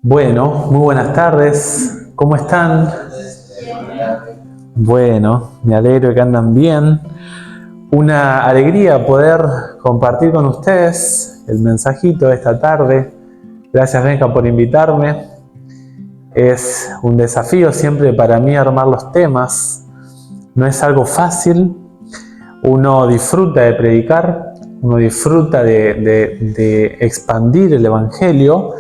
Bueno, muy buenas tardes. ¿Cómo están? Bueno, me alegro que andan bien. Una alegría poder compartir con ustedes el mensajito de esta tarde. Gracias, Benja, por invitarme. Es un desafío siempre para mí armar los temas. No es algo fácil. Uno disfruta de predicar, uno disfruta de expandir el Evangelio,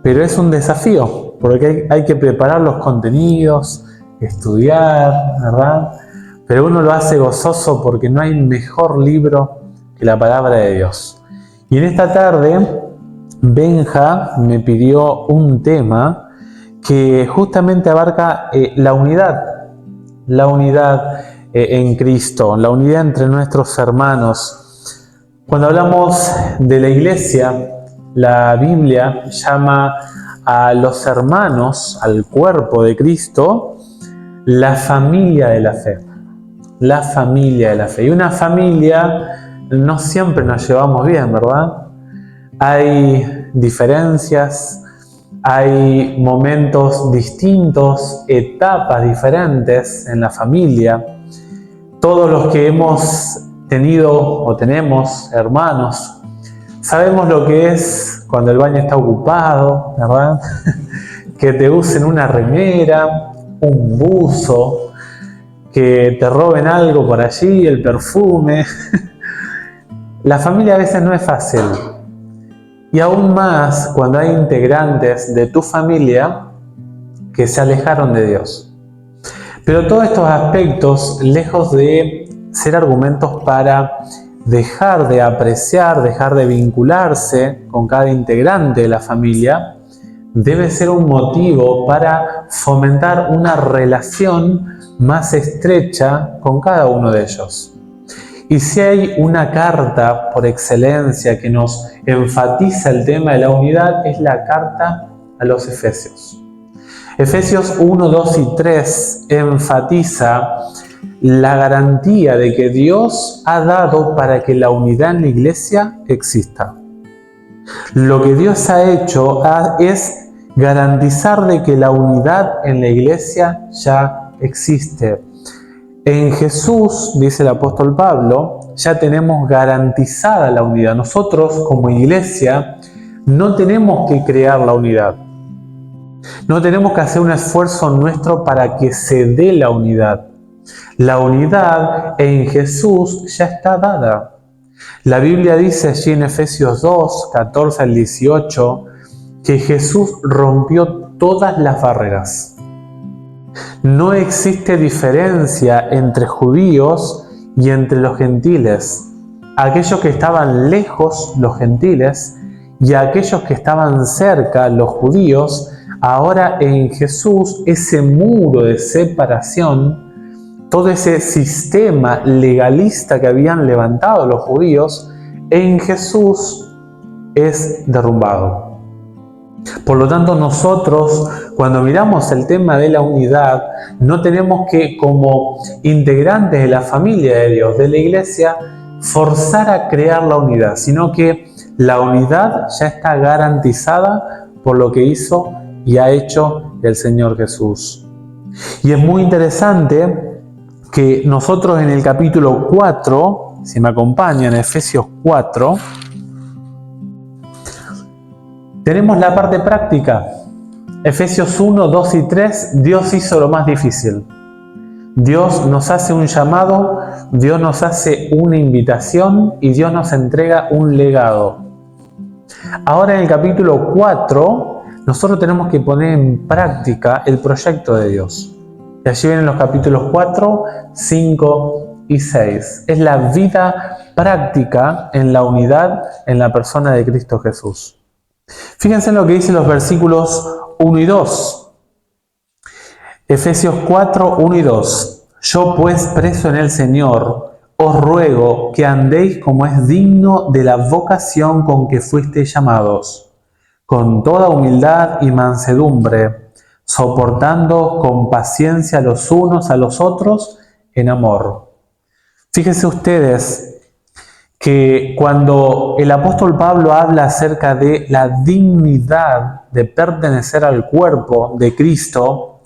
pero es un desafío, porque hay que preparar los contenidos, estudiar, ¿verdad? Pero uno lo hace gozoso porque no hay mejor libro que la palabra de Dios. Y en esta tarde, Benja me pidió un tema que justamente abarca la unidad en Cristo, la unidad entre nuestros hermanos. Cuando hablamos de la iglesia, la Biblia llama a los hermanos, al cuerpo de Cristo, la familia de la fe. La familia de la fe. Y una familia no siempre nos llevamos bien, ¿verdad? Hay diferencias, hay momentos distintos, etapas diferentes en la familia. Todos los que hemos tenido o tenemos hermanos, sabemos lo que es cuando el baño está ocupado, ¿verdad? Que te usen una remera, un buzo, que te roben algo por allí, el perfume. La familia a veces no es fácil. Y aún más cuando hay integrantes de tu familia que se alejaron de Dios. Pero todos estos aspectos, lejos de ser argumentos para dejar de apreciar, dejar de vincularse con cada integrante de la familia, debe ser un motivo para fomentar una relación más estrecha con cada uno de ellos. Y si hay una carta por excelencia que nos enfatiza el tema de la unidad, es la carta a los Efesios. Efesios 1, 2 y 3 enfatiza la garantía de que Dios ha dado para que la unidad en la iglesia exista. Lo que Dios ha hecho es garantizar de que la unidad en la iglesia ya existe. En Jesús, dice el apóstol Pablo, ya tenemos garantizada la unidad. Nosotros como iglesia no tenemos que crear la unidad. No tenemos que hacer un esfuerzo nuestro para que se dé la unidad. La unidad en Jesús ya está dada. La Biblia dice allí en Efesios 2, 14 al 18, que Jesús rompió todas las barreras. No existe diferencia entre judíos y entre los gentiles. Aquellos que estaban lejos, los gentiles, y aquellos que estaban cerca, los judíos, ahora en Jesús ese muro de separación, todo ese sistema legalista que habían levantado los judíos, en Jesús es derrumbado. Por lo tanto, nosotros, cuando miramos el tema de la unidad, no tenemos que, como integrantes de la familia de Dios, de la iglesia, forzar a crear la unidad, sino que la unidad ya está garantizada por lo que hizo y ha hecho el Señor Jesús. Y es muy interesante que nosotros en el capítulo 4, si me acompañan, Efesios 4, tenemos la parte práctica. Efesios 1, 2 y 3, Dios hizo lo más difícil. Dios nos hace un llamado, Dios nos hace una invitación y Dios nos entrega un legado. Ahora en el capítulo 4, nosotros tenemos que poner en práctica el proyecto de Dios. Y allí vienen los capítulos 4, 5 y 6. Es la vida práctica en la unidad en la persona de Cristo Jesús. Fíjense en lo que dicen los versículos 1 y 2. Efesios 4, 1 y 2. Yo pues, preso en el Señor, os ruego que andéis como es digno de la vocación con que fuisteis llamados, con toda humildad y mansedumbre, soportando con paciencia los unos a los otros en amor. Fíjense ustedes que cuando el apóstol Pablo habla acerca de la dignidad de pertenecer al cuerpo de Cristo,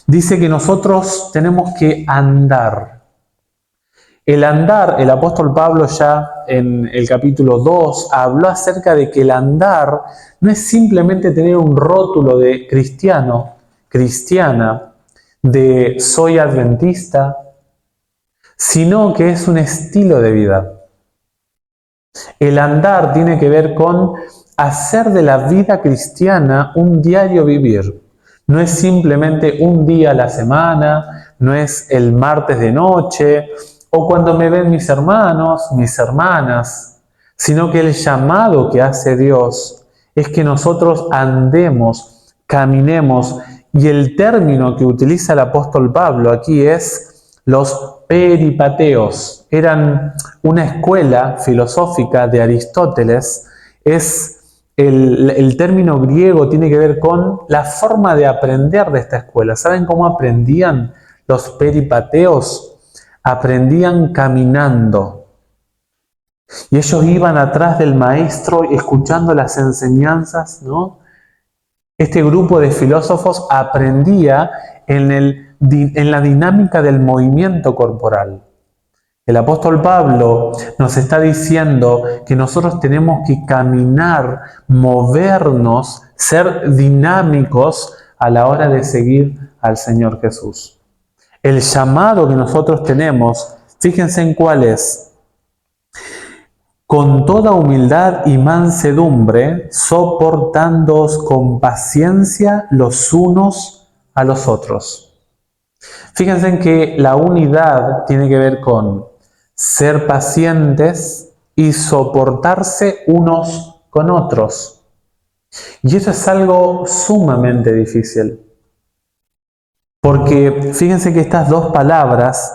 dice que nosotros tenemos que andar. El andar, el apóstol Pablo ya en el capítulo 2 habló acerca de que el andar no es simplemente tener un rótulo de cristiano, cristiana, de soy adventista, sino que es un estilo de vida. El andar tiene que ver con hacer de la vida cristiana un diario vivir. No es simplemente un día a la semana, no es el martes de noche o cuando me ven mis hermanos, mis hermanas, sino que el llamado que hace Dios es que nosotros andemos, caminemos, y el término que utiliza el apóstol Pablo aquí es los peripateos. Eran una escuela filosófica de Aristóteles. Es el término griego tiene que ver con la forma de aprender de esta escuela. ¿Saben cómo aprendían los peripateos? Aprendían caminando. Y ellos iban atrás del maestro escuchando las enseñanzas, ¿no? Este grupo de filósofos aprendía en la dinámica del movimiento corporal. El apóstol Pablo nos está diciendo que nosotros tenemos que caminar, movernos, ser dinámicos a la hora de seguir al Señor Jesús. El llamado que nosotros tenemos, fíjense en cuál es: con toda humildad y mansedumbre, soportándoos con paciencia los unos a los otros. Fíjense en que la unidad tiene que ver con ser pacientes y soportarse unos con otros. Y eso es algo sumamente difícil. Porque fíjense que estas dos palabras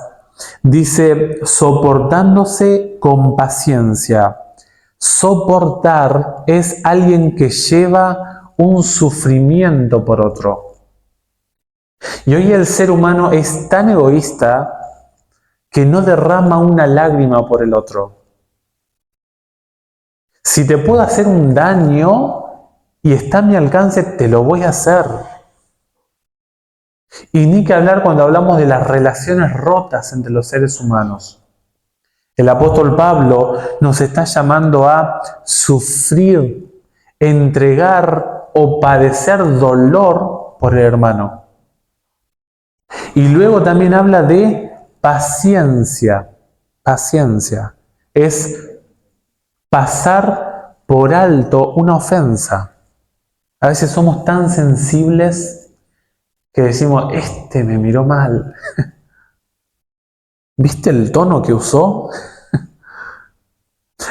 dice soportándose con paciencia. Soportar es alguien que lleva un sufrimiento por otro. Y hoy el ser humano es tan egoísta que no derrama una lágrima por el otro. Si te puedo hacer un daño y está a mi alcance, te lo voy a hacer. Y ni que hablar cuando hablamos de las relaciones rotas entre los seres humanos. El apóstol Pablo nos está llamando a sufrir, entregar o padecer dolor por el hermano. Y luego también habla de paciencia. Paciencia es pasar por alto una ofensa. A veces somos tan sensibles que decimos, este me miró mal. ¿Viste el tono que usó?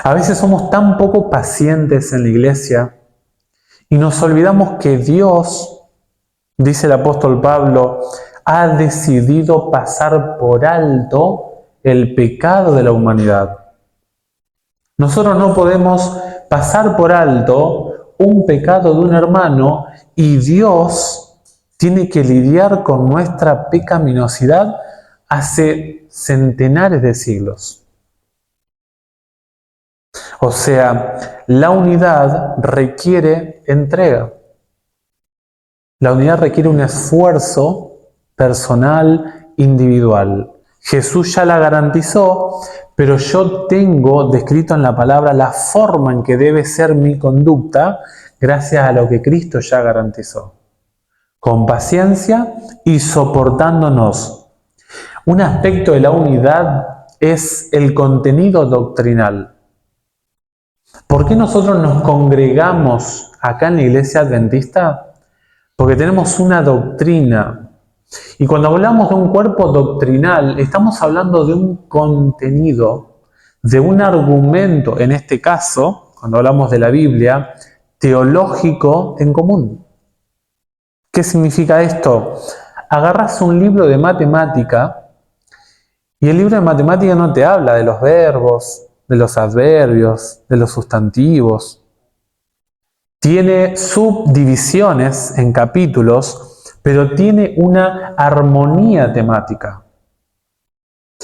A veces somos tan poco pacientes en la iglesia y nos olvidamos que Dios, dice el apóstol Pablo, ha decidido pasar por alto el pecado de la humanidad. Nosotros no podemos pasar por alto un pecado de un hermano y Dios tiene que lidiar con nuestra pecaminosidad hace centenares de siglos. O sea, la unidad requiere entrega. La unidad requiere un esfuerzo personal, individual. Jesús ya la garantizó, pero yo tengo descrito en la palabra la forma en que debe ser mi conducta gracias a lo que Cristo ya garantizó. Con paciencia y soportándonos. Un aspecto de la unidad es el contenido doctrinal. ¿Por qué nosotros nos congregamos acá en la iglesia adventista? Porque tenemos una doctrina. Y cuando hablamos de un cuerpo doctrinal, estamos hablando de un contenido, de un argumento, en este caso, cuando hablamos de la Biblia, teológico en común. ¿Qué significa esto? Agarras un libro de matemática y el libro de matemática no te habla de los verbos, de los adverbios, de los sustantivos. Tiene subdivisiones en capítulos, pero tiene una armonía temática.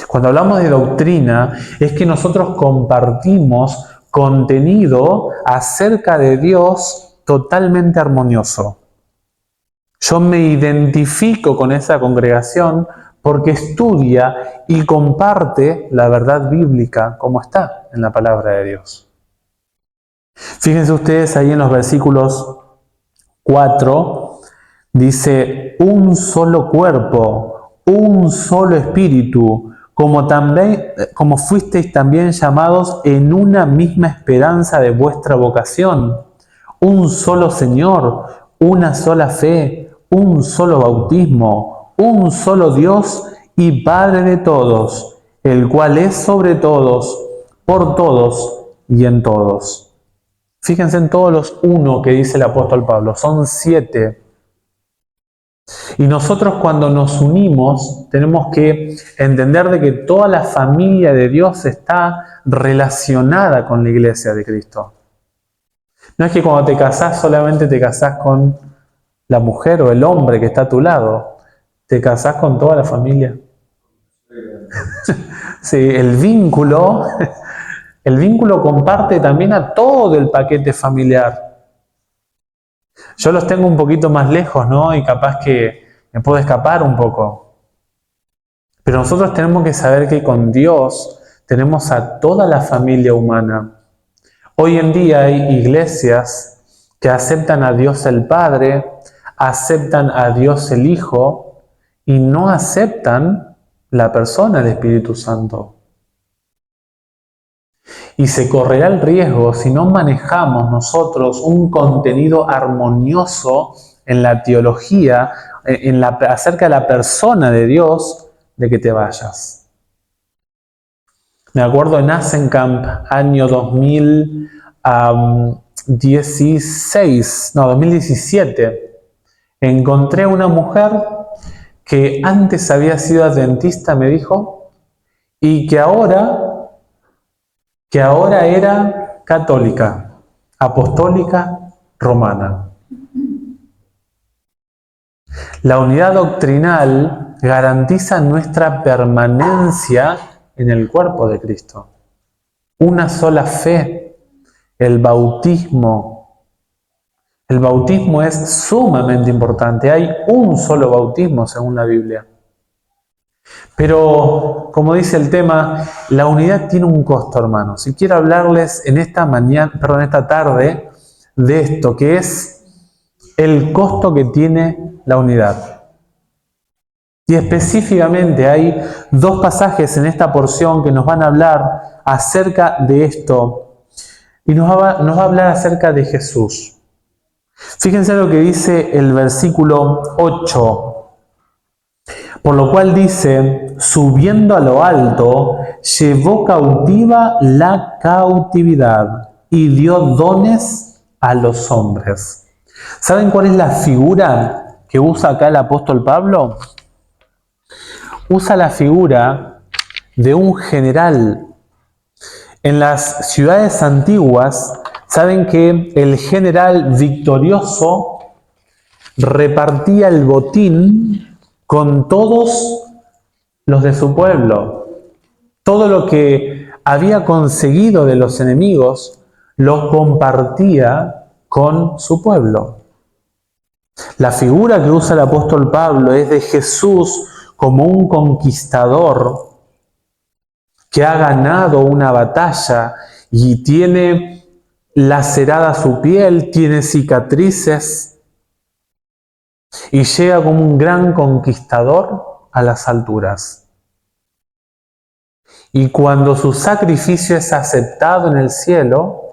Cuando hablamos de doctrina, es que nosotros compartimos contenido acerca de Dios totalmente armonioso. Yo me identifico con esa congregación porque estudia y comparte la verdad bíblica como está en la palabra de Dios. Fíjense ustedes ahí en los versículos 4, dice, un solo cuerpo, un solo espíritu, como fuisteis también llamados en una misma esperanza de vuestra vocación, un solo Señor, una sola fe, un solo bautismo, un solo Dios y Padre de todos, el cual es sobre todos, por todos y en todos. Fíjense en todos los uno que dice el apóstol Pablo, son 7. Y nosotros cuando nos unimos tenemos que entender de que toda la familia de Dios está relacionada con la iglesia de Cristo. No es que cuando te casás solamente te casás con la mujer o el hombre que está a tu lado, te casás con toda la familia. Sí, el vínculo comparte también a todo el paquete familiar. Yo los tengo un poquito más lejos, ¿no? Y capaz que me puedo escapar un poco. Pero nosotros tenemos que saber que con Dios tenemos a toda la familia humana. Hoy en día hay iglesias que aceptan a Dios el Padre, aceptan a Dios el Hijo y no aceptan la persona del Espíritu Santo. Y se correrá el riesgo, si no manejamos nosotros un contenido armonioso en la teología, acerca de la persona de Dios, de que te vayas. Me acuerdo en Asencamp, año 2017, encontré una mujer que antes había sido adventista, me dijo, y que ahora era católica, apostólica, romana. La unidad doctrinal garantiza nuestra permanencia en el cuerpo de Cristo. Una sola fe, el bautismo. El bautismo es sumamente importante. Hay un solo bautismo según la Biblia. Pero, como dice el tema, la unidad tiene un costo, hermanos. Y quiero hablarles esta tarde de esto, que es el costo que tiene la unidad. Y específicamente hay 2 pasajes en esta porción que nos van a hablar acerca de esto. Y nos va a hablar acerca de Jesús. Fíjense lo que dice el versículo 8. Por lo cual dice, subiendo a lo alto, llevó cautiva la cautividad y dio dones a los hombres. ¿Saben cuál es la figura que usa acá el apóstol Pablo? Usa la figura de un general. En las ciudades antiguas, saben que el general victorioso repartía el botín con todos los de su pueblo. Todo lo que había conseguido de los enemigos lo compartía con su pueblo. La figura que usa el apóstol Pablo es de Jesús como un conquistador que ha ganado una batalla y tiene lacerada su piel, tiene cicatrices y llega como un gran conquistador a las alturas. Y cuando su sacrificio es aceptado en el cielo,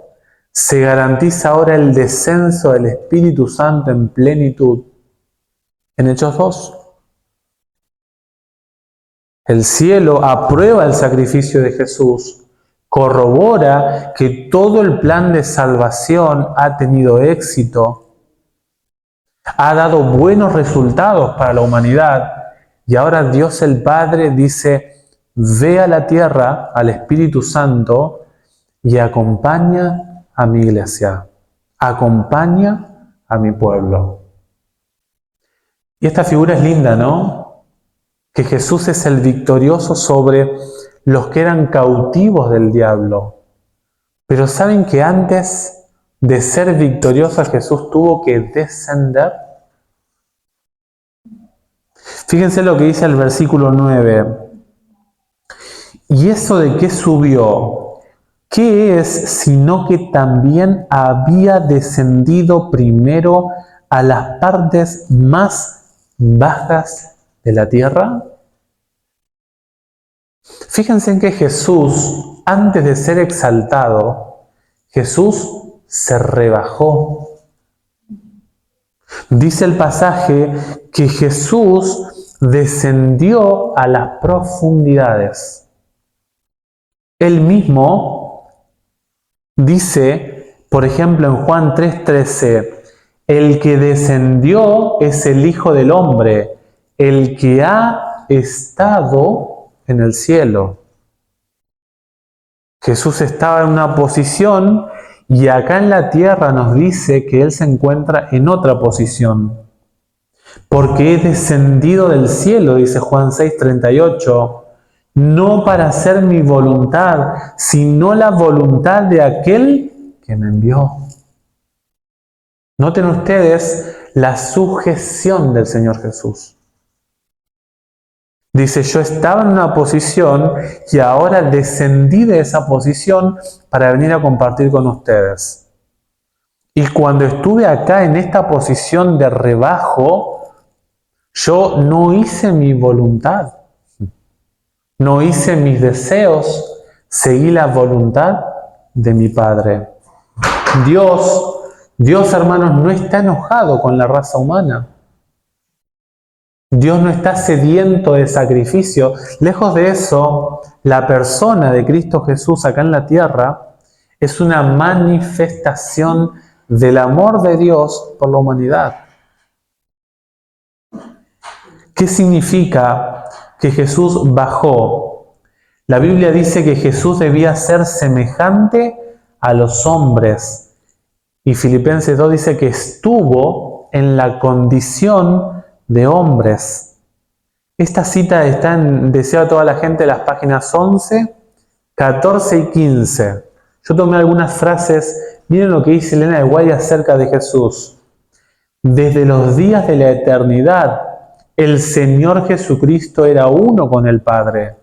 se garantiza ahora el descenso del Espíritu Santo en plenitud. En Hechos 2. El cielo aprueba el sacrificio de Jesús, corrobora que todo el plan de salvación ha tenido éxito, ha dado buenos resultados para la humanidad, y ahora Dios el Padre dice, ve a la tierra, al Espíritu Santo, y acompaña a mi iglesia, acompaña a mi pueblo. Y esta figura es linda, ¿no? que Jesús es el victorioso sobre los que eran cautivos del diablo. Pero ¿saben que antes de ser victorioso Jesús tuvo que descender? Fíjense lo que dice el versículo 9. ¿Y eso de qué subió? ¿Qué es sino que también había descendido primero a las partes más bajas de la tierra? Fíjense en que Jesús, antes de ser exaltado, Jesús se rebajó. Dice el pasaje que Jesús descendió a las profundidades. Él mismo dice, por ejemplo, en Juan 3:13, el que descendió es el Hijo del Hombre, el que ha estado en el cielo. Jesús estaba en una posición y acá en la tierra nos dice que Él se encuentra en otra posición. Porque he descendido del cielo, dice Juan 6:38, no para hacer mi voluntad, sino la voluntad de aquel que me envió. Noten ustedes la sujeción del Señor Jesús. Dice, yo estaba en una posición y ahora descendí de esa posición para venir a compartir con ustedes. Y cuando estuve acá en esta posición de rebajo, yo no hice mi voluntad, no hice mis deseos, seguí la voluntad de mi Padre. Dios, hermanos, no está enojado con la raza humana. Dios no está sediento de sacrificio. Lejos de eso, la persona de Cristo Jesús acá en la tierra es una manifestación del amor de Dios por la humanidad. ¿Qué significa que Jesús bajó? La Biblia dice que Jesús debía ser semejante a los hombres. Y Filipenses 2 dice que estuvo en la condición de hombres. Esta cita está en Deseo a toda la gente, las páginas 11, 14 y 15. Yo tomé algunas frases, miren lo que dice Elena de White acerca de Jesús. Desde los días de la eternidad, el Señor Jesucristo era uno con el Padre.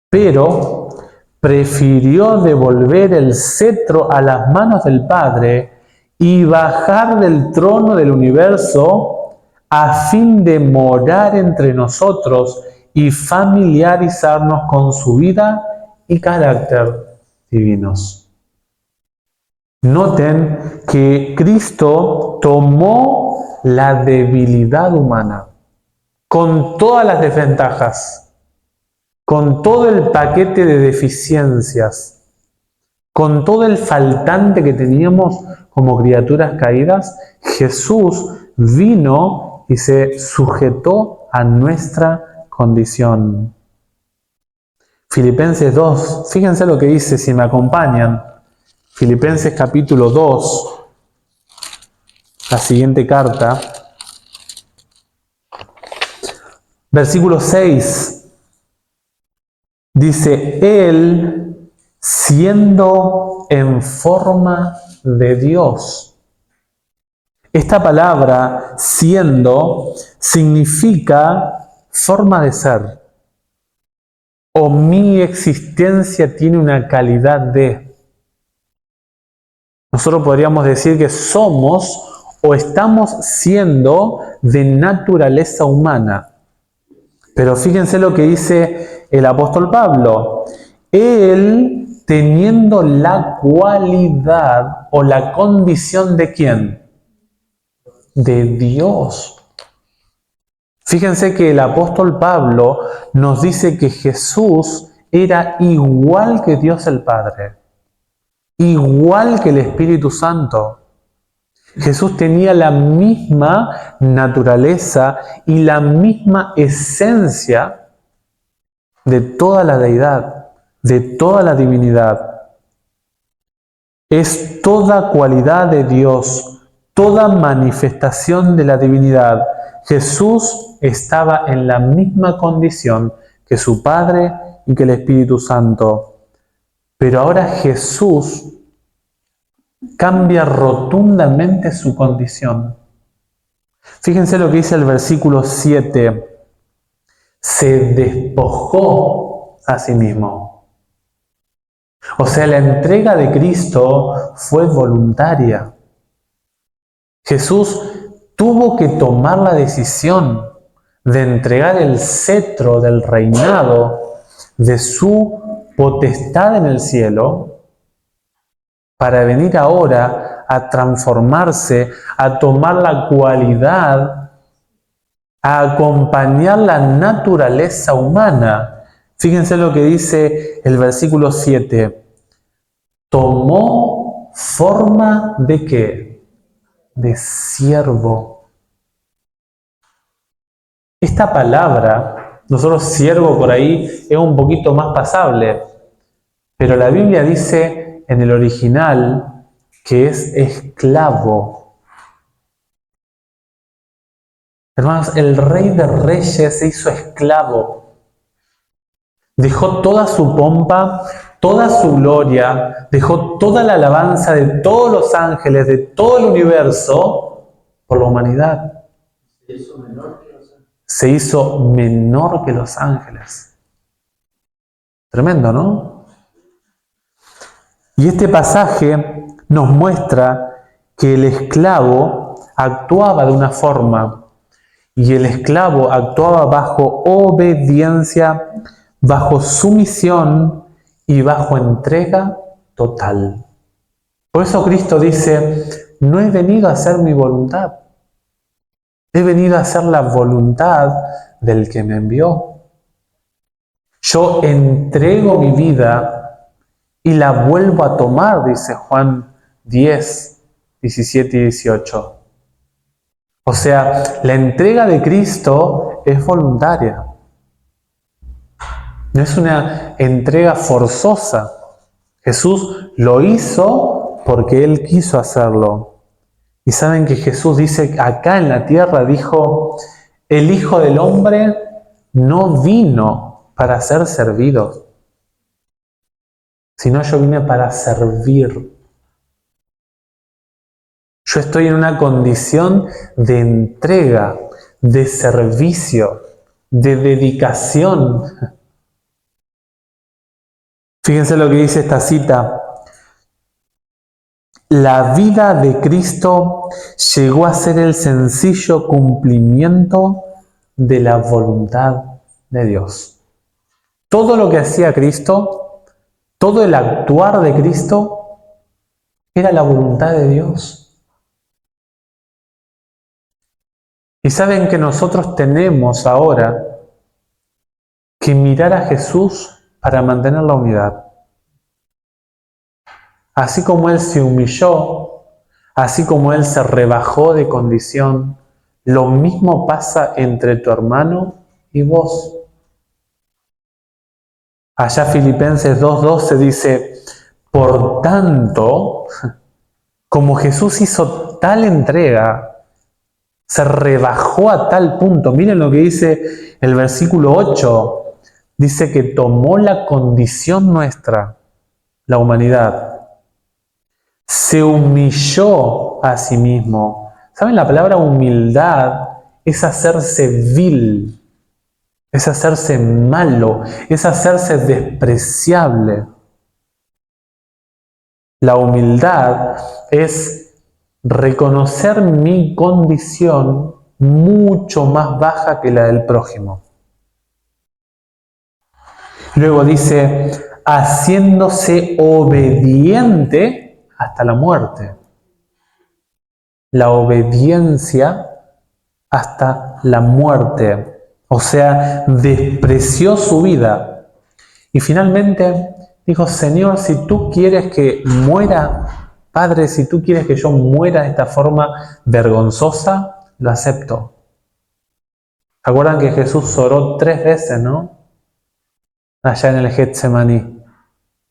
Pero prefirió devolver el cetro a las manos del Padre y bajar del trono del universo a fin de morar entre nosotros y familiarizarnos con su vida y carácter divinos. Noten que Cristo tomó la debilidad humana con todas las desventajas, con todo el paquete de deficiencias, con todo el faltante que teníamos como criaturas caídas. Jesús vino y se sujetó a nuestra condición. Filipenses 2, fíjense lo que dice si me acompañan. Filipenses capítulo 2, la siguiente carta, versículo 6. Dice, Él, siendo en forma de Dios. Esta palabra, siendo, significa forma de ser. O mi existencia tiene una calidad de. Nosotros podríamos decir que somos o estamos siendo de naturaleza humana. Pero fíjense lo que dice el apóstol Pablo. Él, teniendo la cualidad o la condición de ¿quién? De Dios. Fíjense que el apóstol Pablo nos dice que Jesús era igual que Dios el Padre, igual que el Espíritu Santo. Jesús tenía la misma naturaleza y la misma esencia de toda la deidad, de toda la divinidad. Es toda cualidad de Dios, toda manifestación de la divinidad. Jesús estaba en la misma condición que su Padre y que el Espíritu Santo. Pero ahora Jesús cambia rotundamente su condición. Fíjense lo que dice el versículo 7. Se despojó a sí mismo. O sea, la entrega de Cristo fue voluntaria. Jesús tuvo que tomar la decisión de entregar el cetro del reinado de su potestad en el cielo para venir ahora a transformarse, a tomar la cualidad, a acompañar la naturaleza humana. Fíjense lo que dice el versículo 7. Tomó forma de ¿qué? De siervo. Esta palabra, nosotros siervo por ahí es un poquito más pasable, pero la Biblia dice en el original que es esclavo. Hermanos, el Rey de Reyes se hizo esclavo. Dejó toda su pompa, toda su gloria, dejó toda la alabanza de todos los ángeles, de todo el universo, por la humanidad. Se hizo menor que los ángeles. Tremendo, ¿no? Y este pasaje nos muestra que el esclavo actuaba de una forma y el esclavo actuaba bajo obediencia, bajo sumisión y bajo entrega total. Por eso Cristo dice, no he venido a hacer mi voluntad, he venido a hacer la voluntad del que me envió. Yo entrego mi vida y la vuelvo a tomar, dice Juan 10, 17 y 18. O sea, la entrega de Cristo es voluntaria. No es una entrega forzosa. Jesús lo hizo porque Él quiso hacerlo. Y saben que Jesús dice acá en la tierra, dijo, el Hijo del Hombre no vino para ser servido, sino yo vine para servir. Yo estoy en una condición de entrega, de servicio, de dedicación. Fíjense lo que dice esta cita. La vida de Cristo llegó a ser el sencillo cumplimiento de la voluntad de Dios. Todo lo que hacía Cristo, todo el actuar de Cristo, era la voluntad de Dios. Y saben que nosotros tenemos ahora que mirar a Jesús para mantener la unidad. Así como Él se humilló, así como Él se rebajó de condición, lo mismo pasa entre tu hermano y vos. Allá Filipenses 2:12 dice, por tanto, como Jesús hizo tal entrega, se rebajó a tal punto. Miren lo que dice el versículo 8. Dice que tomó la condición nuestra, la humanidad. Se humilló a sí mismo. ¿Saben? La palabra humildad es hacerse vil, es hacerse malo, es hacerse despreciable. La humildad es reconocer mi condición mucho más baja que la del prójimo. Luego dice, haciéndose obediente hasta la muerte. La obediencia hasta la muerte. O sea, despreció su vida. Y finalmente dijo, Señor, si tú quieres que muera, Padre, si tú quieres que yo muera de esta forma vergonzosa, lo acepto. ¿Se acuerdan que Jesús oró 3 veces, no? Allá en el Getsemaní.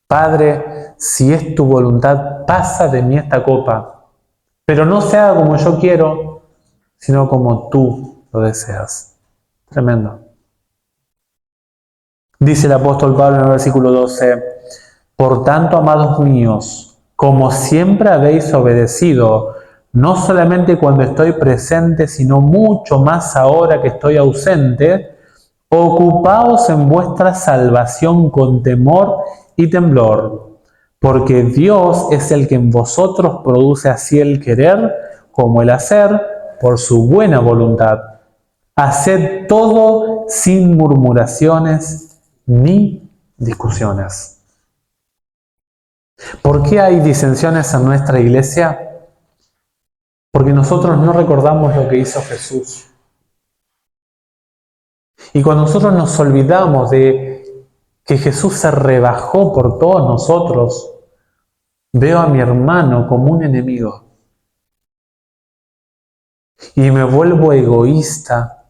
Padre, si es tu voluntad, pasa de mí esta copa. Pero no se haga como yo quiero, sino como tú lo deseas. Tremendo. Dice el apóstol Pablo en el versículo 12, por tanto, amados míos, como siempre habéis obedecido, no solamente cuando estoy presente, sino mucho más ahora que estoy ausente, ocupaos en vuestra salvación con temor y temblor, porque Dios es el que en vosotros produce así el querer como el hacer por su buena voluntad. Haced todo sin murmuraciones ni discusiones. ¿Por qué hay disensiones en nuestra iglesia? Porque nosotros no recordamos lo que hizo Jesús. Y cuando nosotros nos olvidamos de que Jesús se rebajó por todos nosotros, veo a mi hermano como un enemigo. Y me vuelvo egoísta.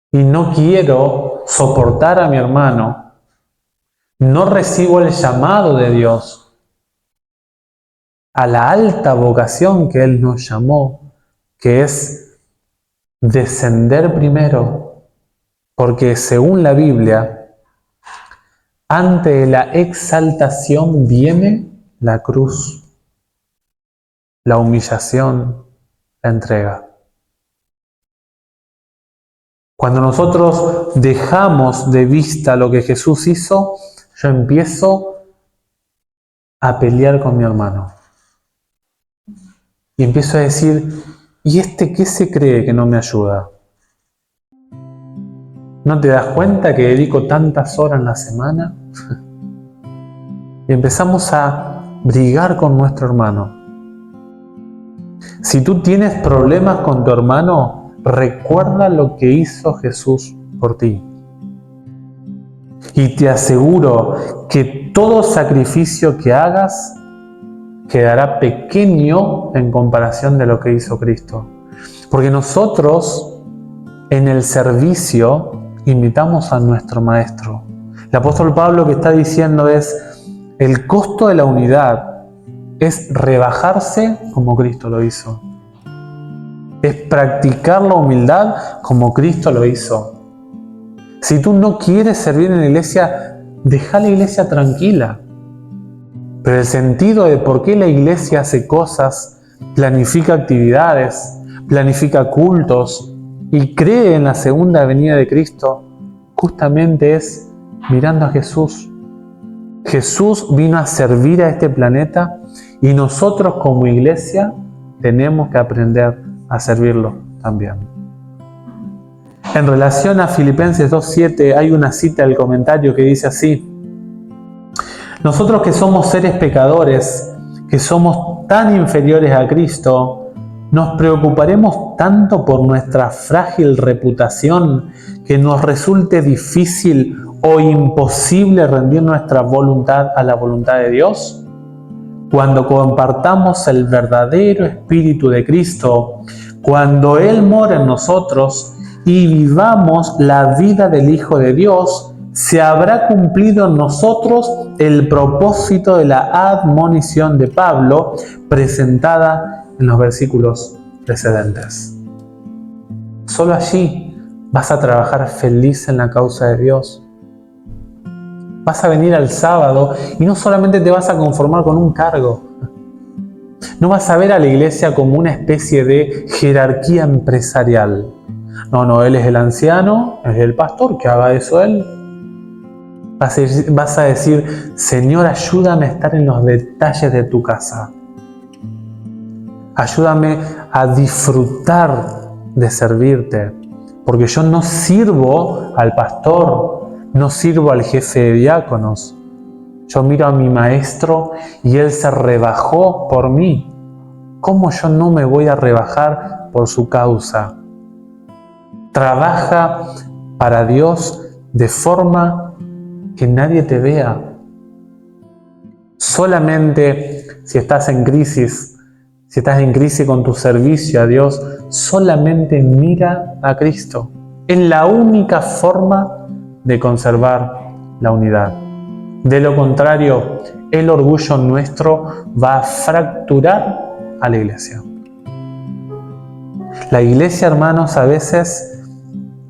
Y no quiero soportar a mi hermano. No recibo el llamado de Dios a la alta vocación que Él nos llamó, que es descender primero, porque según la Biblia, ante la exaltación viene la cruz, la humillación, la entrega. Cuando nosotros dejamos de vista lo que Jesús hizo, yo empiezo a pelear con mi hermano. Y empiezo a decir, ¿y este qué se cree que no me ayuda? ¿No te das cuenta que dedico tantas horas en la semana? Y empezamos a brigar con nuestro hermano. Si tú tienes problemas con tu hermano, recuerda lo que hizo Jesús por ti. Y te aseguro que todo sacrificio que hagas quedará pequeño en comparación de lo que hizo Cristo. Porque nosotros en el servicio imitamos a nuestro Maestro. El apóstol Pablo lo que está diciendo es, el costo de la unidad es rebajarse como Cristo lo hizo. Es practicar la humildad como Cristo lo hizo. Si tú no quieres servir en la iglesia, deja la iglesia tranquila. Pero el sentido de por qué la iglesia hace cosas, planifica actividades, planifica cultos y cree en la segunda venida de Cristo, justamente es mirando a Jesús. Jesús vino a servir a este planeta y nosotros como iglesia tenemos que aprender a servirlo también. En relación a Filipenses 2:7 hay una cita del comentario que dice así: nosotros que somos seres pecadores, que somos tan inferiores a Cristo, nos preocuparemos tanto por nuestra frágil reputación que nos resulte difícil o imposible rendir nuestra voluntad a la voluntad de Dios. Cuando compartamos el verdadero Espíritu de Cristo, cuando Él mora en nosotros y vivamos la vida del Hijo de Dios, se habrá cumplido en nosotros el propósito de la admonición de Pablo presentada en los versículos precedentes. Solo allí vas a trabajar feliz en la causa de Dios. Vas a venir al sábado y no solamente te vas a conformar con un cargo. No vas a ver a la iglesia como una especie de jerarquía empresarial. No, él es el anciano, es el pastor, que haga eso él. Vas a decir, Señor, ayúdame a estar en los detalles de tu casa. Ayúdame a disfrutar de servirte, porque yo no sirvo al pastor, no sirvo al jefe de diáconos. Yo miro a mi maestro y él se rebajó por mí. ¿Cómo yo no me voy a rebajar por su causa? Trabaja para Dios de forma que nadie te vea. Solamente si estás en crisis con tu servicio a Dios, solamente mira a Cristo. Es la única forma de conservar la unidad. De lo contrario, el orgullo nuestro va a fracturar a la iglesia. La iglesia, hermanos, a veces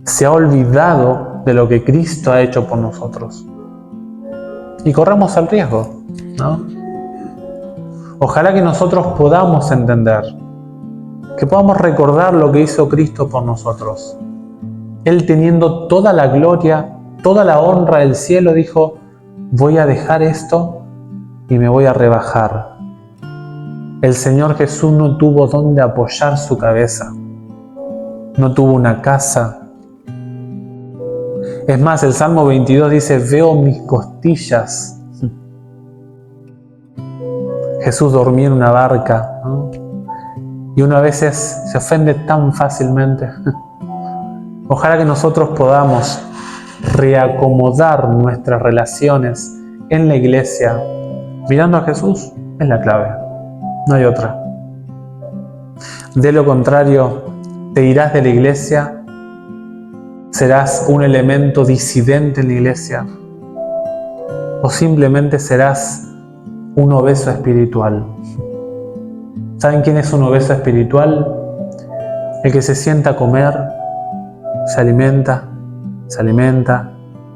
se ha olvidado de lo que Cristo ha hecho por nosotros. Y corremos el riesgo, ¿no? Ojalá que nosotros podamos entender, que podamos recordar lo que hizo Cristo por nosotros. Él, teniendo toda la gloria, toda la honra del cielo, dijo: voy a dejar esto y me voy a rebajar. El Señor Jesús no tuvo dónde apoyar su cabeza, no tuvo una casa. Es más, el Salmo 22 dice: veo mis costillas. Jesús dormía en una barca, ¿no? Y uno a veces se ofende tan fácilmente. Ojalá que nosotros podamos reacomodar nuestras relaciones en la iglesia mirando a Jesús. Es la clave, no hay otra. De lo contrario, te irás de la iglesia, serás un elemento disidente en la iglesia, o simplemente serás un obeso espiritual. ¿Saben quién es un obeso espiritual? El que se sienta a comer, se alimenta, se alimenta,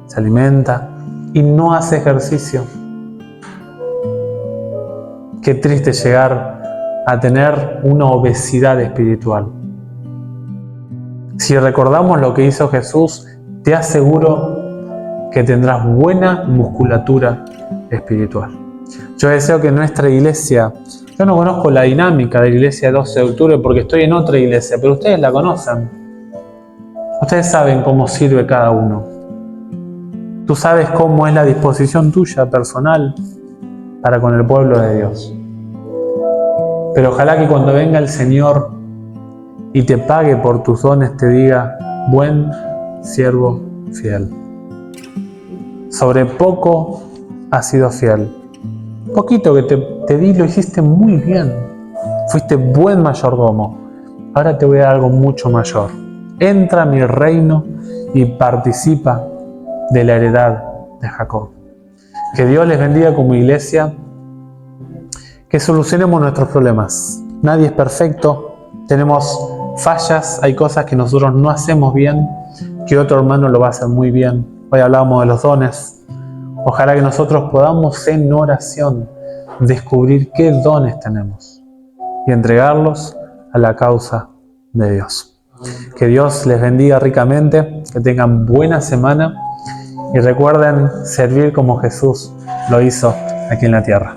se alimenta y no hace ejercicio. Qué triste llegar a tener una obesidad espiritual. Si recordamos lo que hizo Jesús, te aseguro que tendrás buena musculatura espiritual. Yo deseo que nuestra iglesia, yo no conozco la dinámica de la iglesia 12 de octubre porque estoy en otra iglesia, pero ustedes la conocen. Ustedes saben cómo sirve cada uno. Tú sabes cómo es la disposición tuya personal para con el pueblo de Dios. Pero ojalá que cuando venga el Señor y te pague por tus dones, te diga: buen siervo fiel. Sobre poco has sido fiel. Poquito que te di lo hiciste muy bien. Fuiste buen mayordomo. Ahora te voy a dar algo mucho mayor. Entra a mi reino y participa de la heredad de Jacob. Que Dios les bendiga como iglesia. Que solucionemos nuestros problemas. Nadie es perfecto. Tenemos fallas. Hay cosas que nosotros no hacemos bien, que otro hermano lo va a hacer muy bien. Hoy hablábamos de los dones. Ojalá que nosotros podamos en oración descubrir qué dones tenemos y entregarlos a la causa de Dios. Que Dios les bendiga ricamente, que tengan buena semana y recuerden servir como Jesús lo hizo aquí en la tierra.